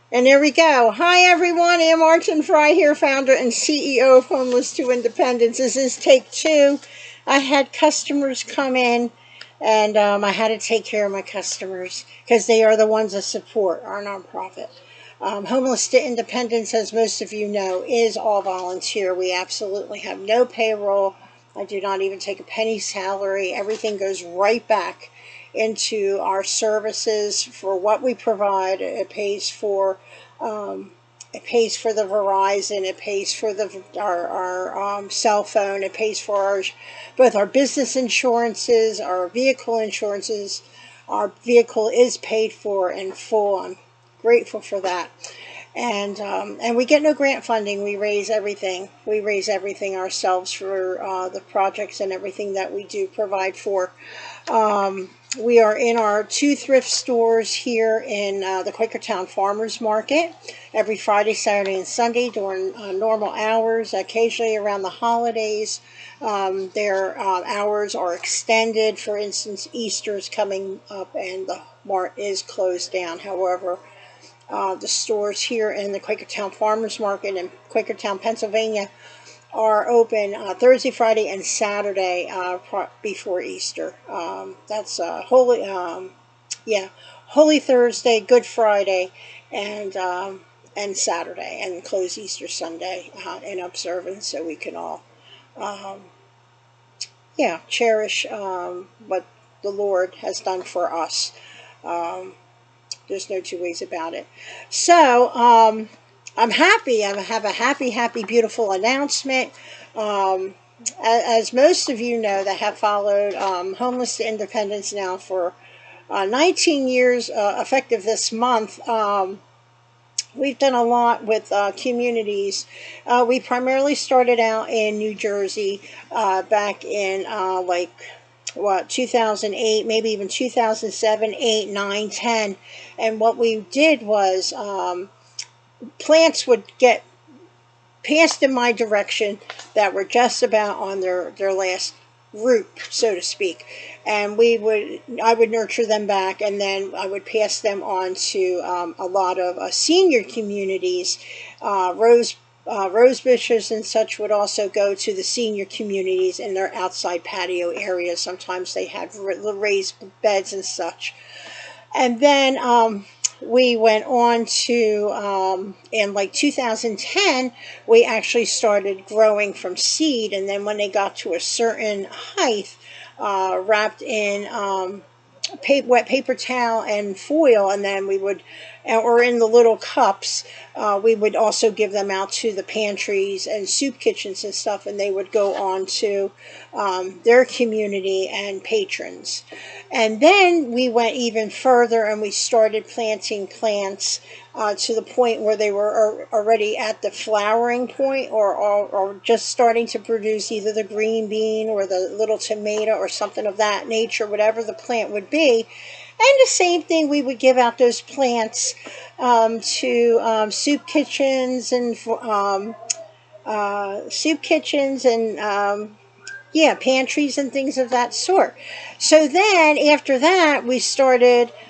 And there we go. Hi, everyone. I'm Martin-Frey here, founder and CEO of Homeless to Independence. This is take two. I had customers come in, and I had to take care of my customers because they are the ones that support our nonprofit. Homeless to Independence, as most of you know, is all volunteer. We absolutely have no payroll. I do not even take a penny salary. Everything goes right back into our services for what we provide. It pays for the Verizon. It pays for our cell phone. It pays for both our business insurances, our vehicle insurances. Our vehicle is paid for in full. I'm grateful for that. And we get no grant funding. We raise everything. We raise everything ourselves for the projects and everything that we do provide for. We are in our two thrift stores here in the Quakertown Farmers Market every Friday, Saturday, and Sunday during normal hours. Occasionally around the holidays, their hours are extended. For instance, Easter is coming up and the mart is closed down. However, the stores here in the Quakertown Farmers Market in Quakertown, Pennsylvania, are open Thursday, Friday, and Saturday before Easter. That's Holy Thursday, Good Friday, and Saturday, and close Easter Sunday in observance, so we can all, um, cherish what the Lord has done for us. Um, there's no two ways about it. So, I'm happy. I have a happy, beautiful announcement. Um, as most of you know that have followed Homeless to Independence now for 19 years, effective this month, we've done a lot with communities. We primarily started out in New Jersey back in 2008, maybe even 2007, 8, 9, 10. And what we did was plants would get passed in my direction that were just about on their last root, so to speak. And I would nurture them back, and then I would pass them on to a lot of senior communities. Rose bushes and such would also go to the senior communities in their outside patio areas. Sometimes they had raised beds and such. And then we went on to, in like 2010, we actually started growing from seed. And then when they got to a certain height, wrapped in wet paper towel and foil, and then we would, or in the little cups, we would also give them out to the pantries and soup kitchens and stuff, and they would go on to their community and patrons. And then we went even further and we started planting plants to the point where they were already at the flowering point, or just starting to produce either the green bean or the little tomato or something of that nature, whatever the plant would be. And the same thing, we would give out those plants to soup kitchens and pantries and things of that sort. So then after that,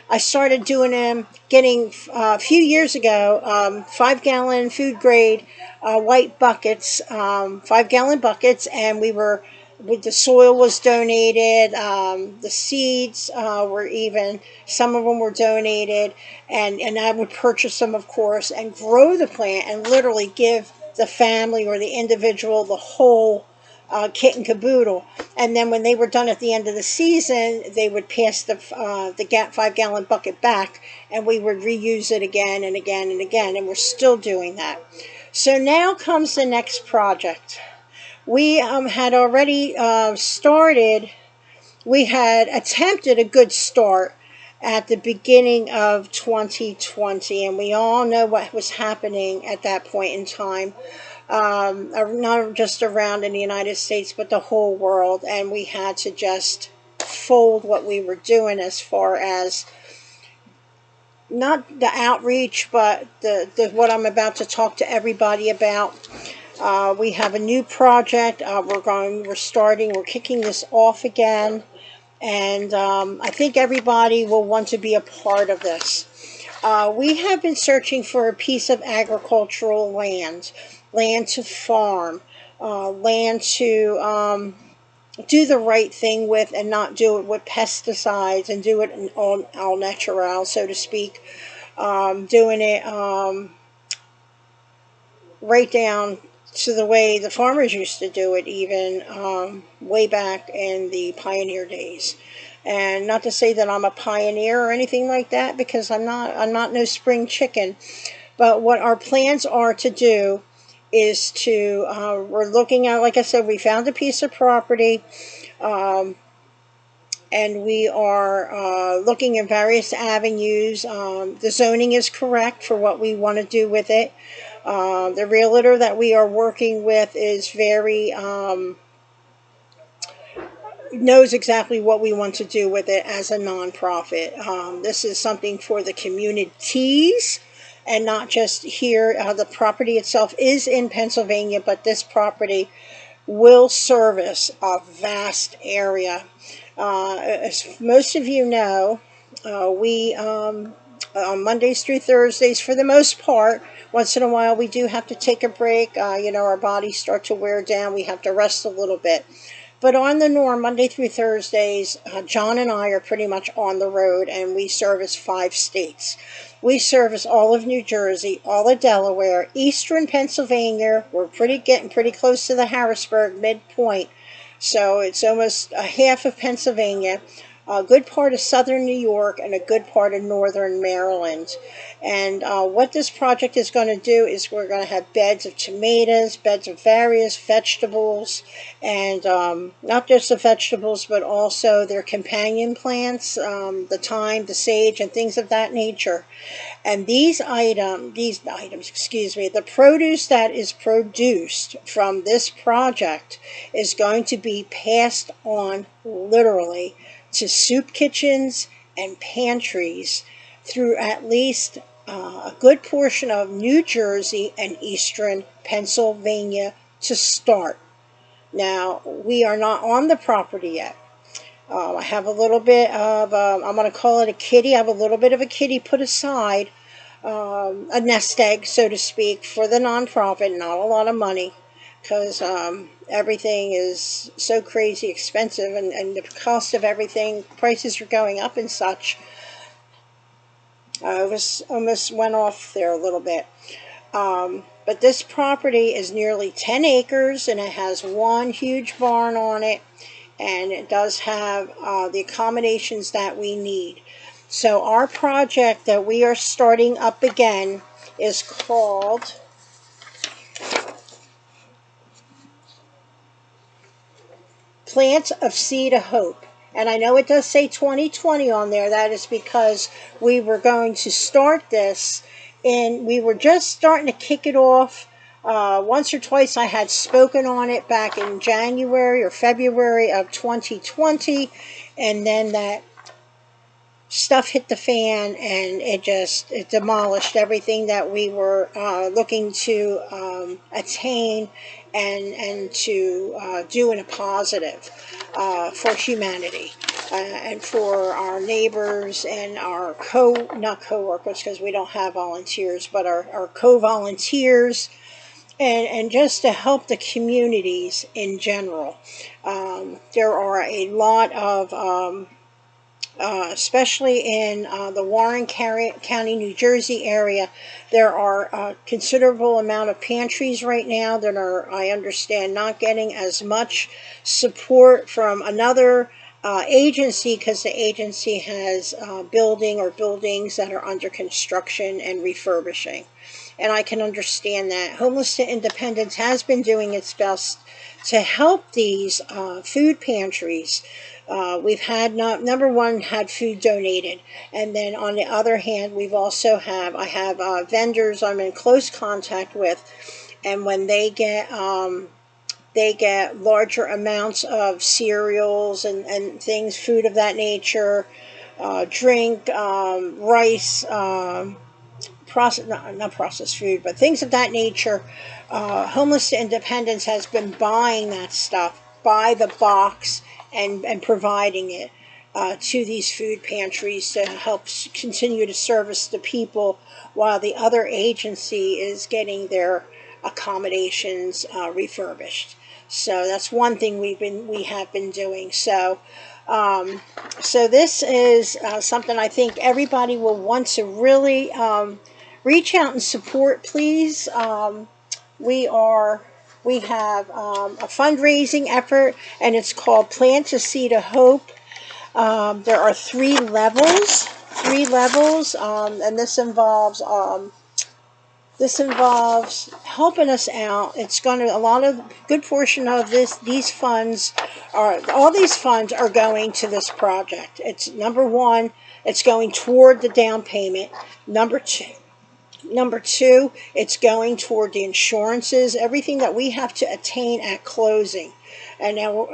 I started doing them, getting a few years ago, 5-gallon food grade white buckets, 5-gallon buckets, and the soil was donated, the seeds some of them were donated, and I would purchase them, of course, and grow the plant and literally give the family or the individual the whole kit and caboodle. And then when they were done at the end of the season, they would pass the 5-gallon bucket back, and we would reuse it again and again and again, and we're still doing that. So now comes the next project. We had already started, we had attempted a good start at the beginning of 2020, and we all know what was happening at that point in time, not just around in the United States, but the whole world, and we had to just fold what we were doing as far as not the outreach, but the what I'm about to talk to everybody about. We have a new project. We're kicking this off again, and I think everybody will want to be a part of this. We have been searching for a piece of agricultural land, land to farm, land to do the right thing with and not do it with pesticides and do it in all natural, so to speak. Doing it right down to the way the farmers used to do it, even way back in the pioneer days. And not to say that I'm a pioneer or anything like that, because I'm not. I'm not no spring chicken. But what our plans are to do is to we're looking at, like I said, we found a piece of property. Um, and we are looking at various avenues. The zoning is correct for what we want to do with it. The realtor that we are working with is very knows exactly what we want to do with it as a nonprofit. This is something for the communities and not just here. The property itself is in Pennsylvania, but this property will service a vast area. As most of you know, we on Mondays through Thursdays, for the most part, once in a while we do have to take a break. Our bodies start to wear down. We have to rest a little bit. But on the norm, Monday through Thursdays, John and I are pretty much on the road, and we service 5 states. We service all of New Jersey, all of Delaware, eastern Pennsylvania. We're getting pretty close to the Harrisburg midpoint, so it's almost a half of Pennsylvania, a good part of southern New York, and a good part of northern Maryland. And what this project is going to do is we're going to have beds of tomatoes, beds of various vegetables, and not just the vegetables, but also their companion plants, the thyme, the sage, and things of that nature. And these items, the produce that is produced from this project is going to be passed on literally to soup kitchens and pantries through at least a good portion of New Jersey and eastern Pennsylvania to start. Now, we are not on the property yet. I have a little bit of, I'm going to call it a kitty. I have a little bit of a kitty put aside, a nest egg, so to speak, for the nonprofit. Not a lot of money, because everything is so crazy expensive, and the cost of everything, prices are going up and such. I almost went off there a little bit. But this property is nearly 10 acres, and it has one huge barn on it, and it does have the accommodations that we need. So our project that we are starting up again is called Plant of Seed of Hope. And I know it does say 2020 on there. That is because we were going to start this, and we were just starting to kick it off. Once or twice I had spoken on it back in January or February of 2020, and then that stuff hit the fan, and it demolished everything that we were looking to attain and to do in a positive for humanity and for our neighbors and our not co-workers, because we don't have volunteers, but our co-volunteers, and just to help the communities in general. There are a lot of especially in the Warren County, New Jersey area, there are a considerable amount of pantries right now that are, I understand, not getting as much support from another agency, because the agency has buildings that are under construction and refurbishing. And I can understand that. Homeless to Independence has been doing its best to help these food pantries. We've had, number one, had food donated, and then on the other hand, I have vendors I'm in close contact with, and when they get larger amounts of cereals and things, food of that nature, drink, rice, not processed food, but things of that nature. Homeless to Independence has been buying that stuff by the box and providing it. to these food pantries to help continue to service the people while the other agency is getting their accommodations refurbished. So that's one thing we have been doing. So so this is something I think everybody will want to really reach out and support, please. We are we have a fundraising effort, and it's called Plant a Seed of Hope. There are three levels, and this involves helping us out. It's going to, a lot of good portion of these funds all these funds are going to this project. It's number one, it's going toward the down payment. Number two, it's going toward the insurances, everything that we have to attain at closing. And now,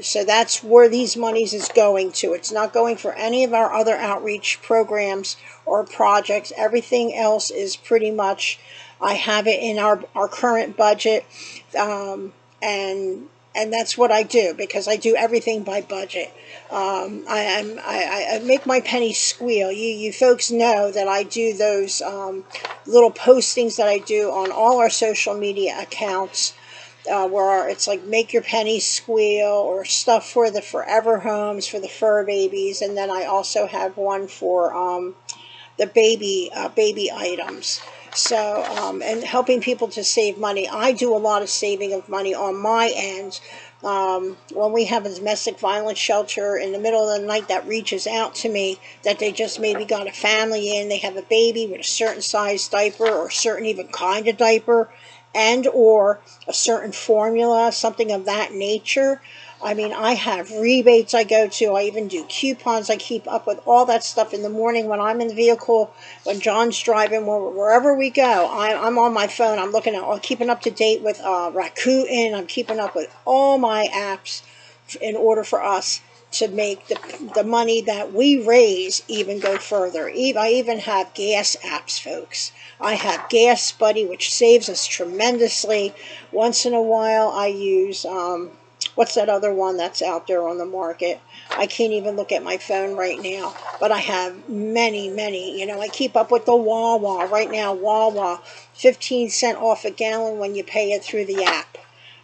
so that's where these monies is going to. It's not going for any of our other outreach programs or projects. Everything else is pretty much, I have it in our current budget, and that's what I do, because I do everything by budget. I make my pennies squeal. You folks know that I do those little postings that I do on all our social media accounts, where it's like make your pennies squeal, or stuff for the forever homes for the fur babies, and then I also have one for the baby items. So, and helping people to save money. I do a lot of saving of money on my end. When we have a domestic violence shelter in the middle of the night that reaches out to me, that they just maybe got a family in, they have a baby with a certain size diaper, or a certain even kind of diaper, and or a certain formula, something of that nature. I mean, I have rebates I go to. I even do coupons. I keep up with all that stuff in the morning when I'm in the vehicle, when John's driving, wherever we go. I'm on my phone. I'm looking at, keeping up to date with Rakuten. I'm keeping up with all my apps in order for us to make the money that we raise even go further. I even have gas apps, folks. I have Gas Buddy, which saves us tremendously. Once in a while, I use what's that other one that's out there on the market? I can't even look at my phone right now, but I have many. You know, I keep up with the Wawa. Right now, Wawa, 15 cents off a gallon when you pay it through the app.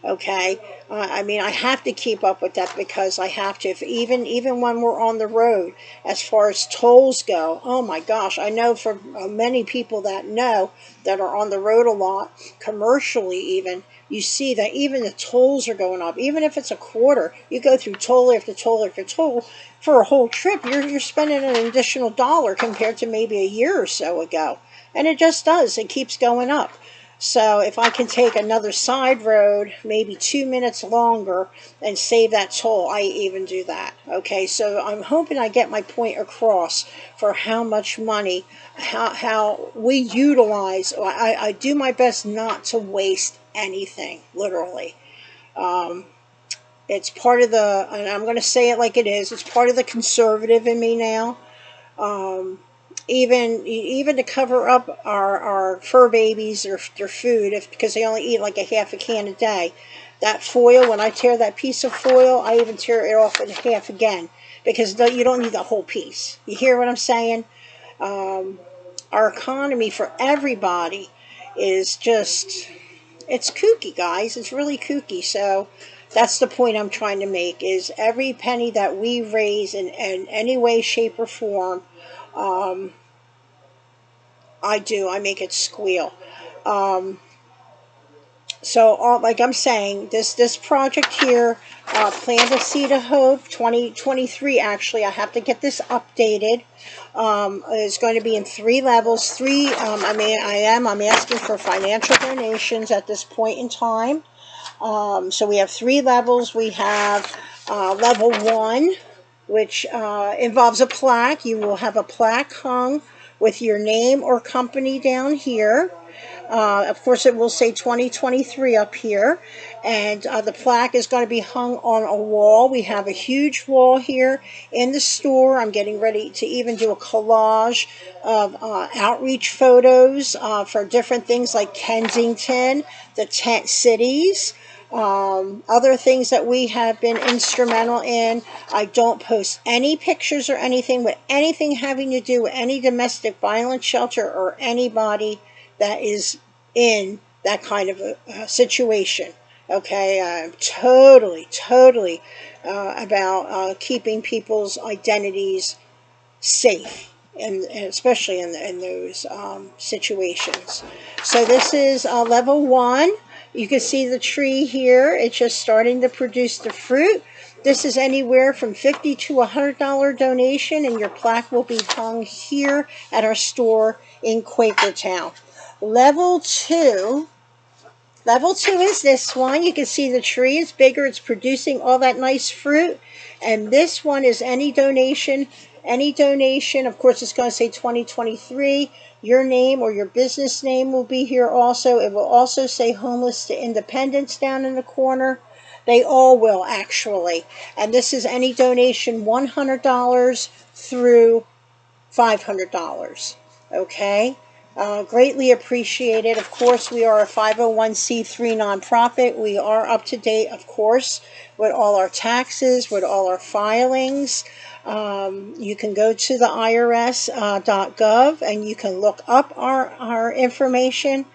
Okay, I mean, I have to keep up with that, because I have to. If even when we're on the road, as far as tolls go, oh my gosh, I know for many people that know, that are on the road a lot, commercially even, you see that even the tolls are going up. Even if it's a quarter, you go through toll after toll after toll for a whole trip, you're spending an additional $1 compared to maybe a year or so ago, and it just does. It keeps going up. So if I can take another side road, maybe 2 minutes longer, and save that toll, I even do that. Okay, so I'm hoping I get my point across for how much money, how we utilize. I do my best not to waste anything, literally. It's part of the, and I'm going to say it like it is, it's part of the conservative in me now. Even to cover up our fur babies, their food, because they only eat like a half a can a day. That foil, when I tear that piece of foil, I even tear it off in half again, because you don't need the whole piece. You hear what I'm saying? Our economy for everybody is just, it's kooky, guys. It's really kooky. So that's the point I'm trying to make, is every penny that we raise in any way, shape, or form, I make it squeal. So, like I'm saying, this project here, Plant a Seed of Hope 2023, actually, I have to get this updated. It's going to be in 3 levels. I'm asking for financial donations at this point in time. So we have 3 levels. We have level 1, which involves a plaque. You will have a plaque hung with your name or company down here. Of course, it will say 2023 up here, and the plaque is going to be hung on a wall. We have a huge wall here in the store. I'm getting ready to even do a collage of outreach photos for different things like Kensington, the tent cities, Other things that we have been instrumental in. I don't post any pictures or anything with anything having to do with any domestic violence shelter or anybody that is in that kind of a situation. Okay, I'm totally about keeping people's identities safe, and especially in those situations. So this is level 1. You can see the tree here. It's just starting to produce the fruit. This is anywhere from $50 to $100 donation, and your plaque will be hung here at our store in Quakertown. Level 2. Level 2 is this one. You can see the tree is bigger. It's producing all that nice fruit. And this one is any donation. Any donation. Of course, it's going to say 2023. Your name or your business name will be here also. It will also say Homeless to Independence down in the corner. They all will, actually. And this is any donation $100 through $500. Okay? Greatly appreciated. Of course, we are a 501c3 nonprofit. We are up to date, of course, with all our taxes, with all our filings. You can go to the IRS.gov and you can look up our information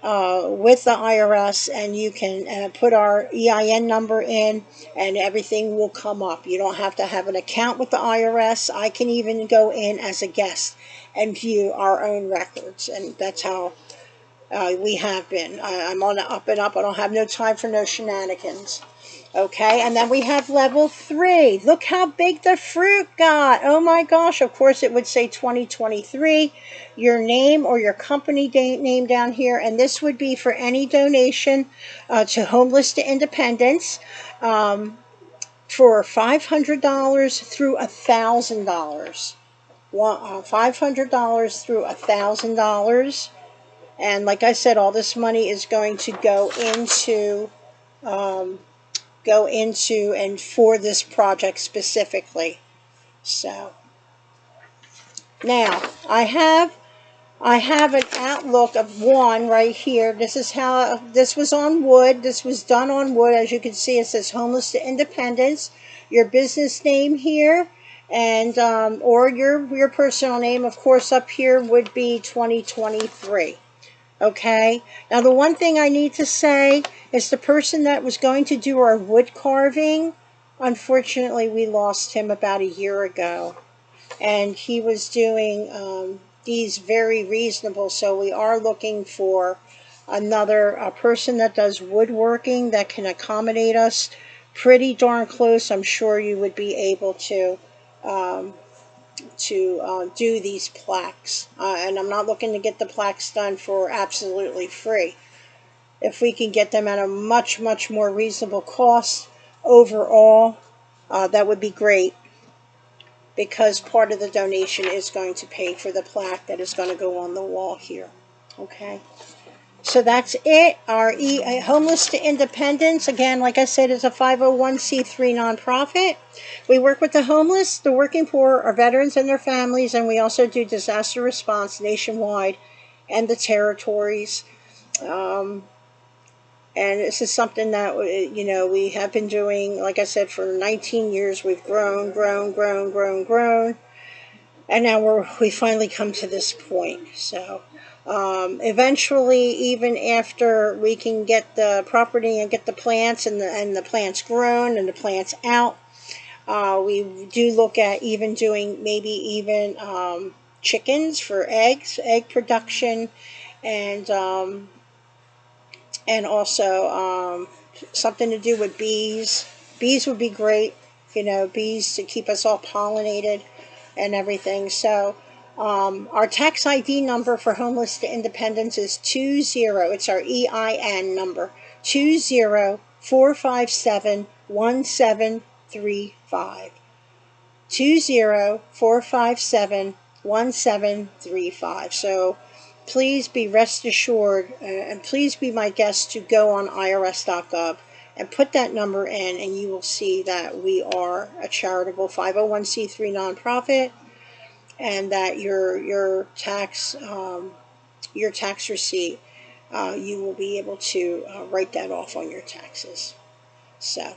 with the IRS, and you can put our EIN number in and everything will come up. You don't have to have an account with the IRS. I can even go in as a guest and view our own records, and that's how we have been. I'm on the up and up. I don't have no time for no shenanigans. Okay, and then we have level 3. Look how big the fruit got. Oh my gosh, of course it would say 2023, your name or your company name down here, and this would be for any donation to Homeless to Independence for $500 through $1,000. $500 through $1,000. And like I said, all this money is going to go into and for this project specifically. So now I have an outlook of one right here. This is how this was on wood. This was done on wood. As you can see, it says Homeless to Independence. Your business name here, and or your personal name, of course, up here would be 2023. Okay, now the one thing I need to say is the person that was going to do our wood carving, unfortunately we lost him about a year ago, and he was doing these very reasonable, so we are looking for another person that does woodworking that can accommodate us pretty darn close. I'm sure you would be able to do these plaques, and I'm not looking to get the plaques done for absolutely free. If we can get them at a much more reasonable cost overall, that would be great, because part of the donation is going to pay for the plaque that is going to go on the wall here. Okay, so that's it. Our Homeless to Independence, again, like I said, is a 501c3 nonprofit. We work with the homeless, the working poor, our veterans and their families, and we also do disaster response nationwide and the territories. And this is something that, we have been doing, like I said, for 19 years. We've grown. And now we finally come to this point. So eventually, even after we can get the property and get the plants and the plants grown and the plants out, we do look at even doing maybe even chickens for egg production, and also something to do with bees. Bees would be great, bees to keep us all pollinated and everything. So our tax ID number for Homeless to Independence is 20, it's our EIN number, 204571735. 204571735. So please be rest assured, and please be my guest to go on irs.gov and put that number in, and you will see that we are a charitable 501c3 nonprofit, and that your tax receipt you will be able to write that off on your taxes. So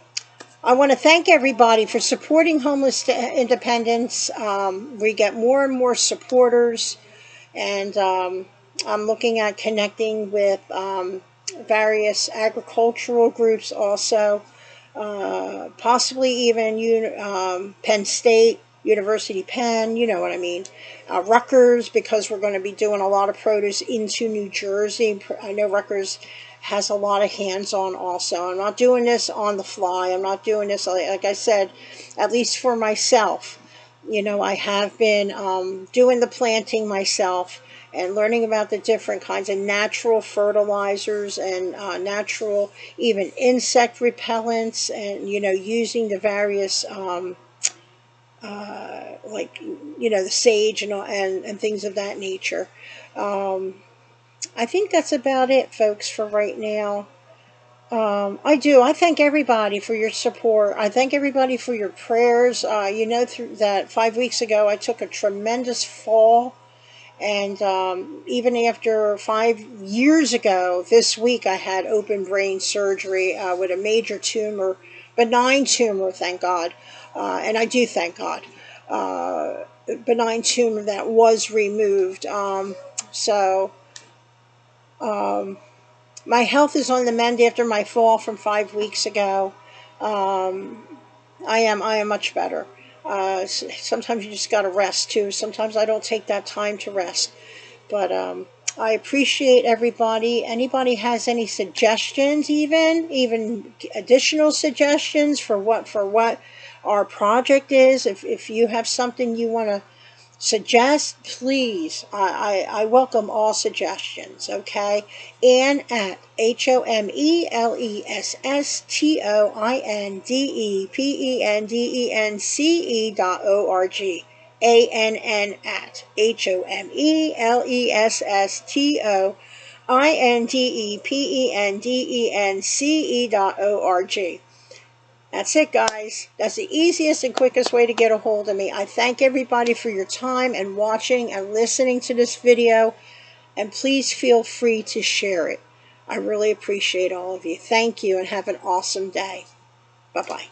I want to thank everybody for supporting homeless independence. We get more and more supporters, and I'm looking at connecting with various agricultural groups also, possibly even Penn State, University Penn, you know what I mean. Rutgers, because we're going to be doing a lot of produce into New Jersey. I know Rutgers has a lot of hands-on also. I'm not doing this on the fly. I'm not doing this, like I said, at least for myself. You know, I have been doing the planting myself and learning about the different kinds of natural fertilizers and natural even insect repellents, and, you know, using the various like, you know, the sage and things of that nature. I think that's about it, folks, for right now. I thank everybody for your support. I thank everybody for your prayers. You know, through that 5 weeks ago, I took a tremendous fall. And even after 5 years ago, this week I had open brain surgery with a major tumor, benign tumor, thank God. And I do thank God. Benign tumor that was removed. So my health is on the mend after my fall from 5 weeks ago. I am much better. Sometimes you just got to rest too. Sometimes I don't take that time to rest. But I appreciate everybody. Anybody has any suggestions, even additional suggestions for what our project is, if you have something you want to suggest, please. I welcome all suggestions, okay? Ann at HOMELESSTOINDEPENDENCE.org. ANN at HOMELESSTOINDEPENDENCE.org. That's it, guys. That's the easiest and quickest way to get a hold of me. I thank everybody for your time and watching and listening to this video. And please feel free to share it. I really appreciate all of you. Thank you and have an awesome day. Bye-bye.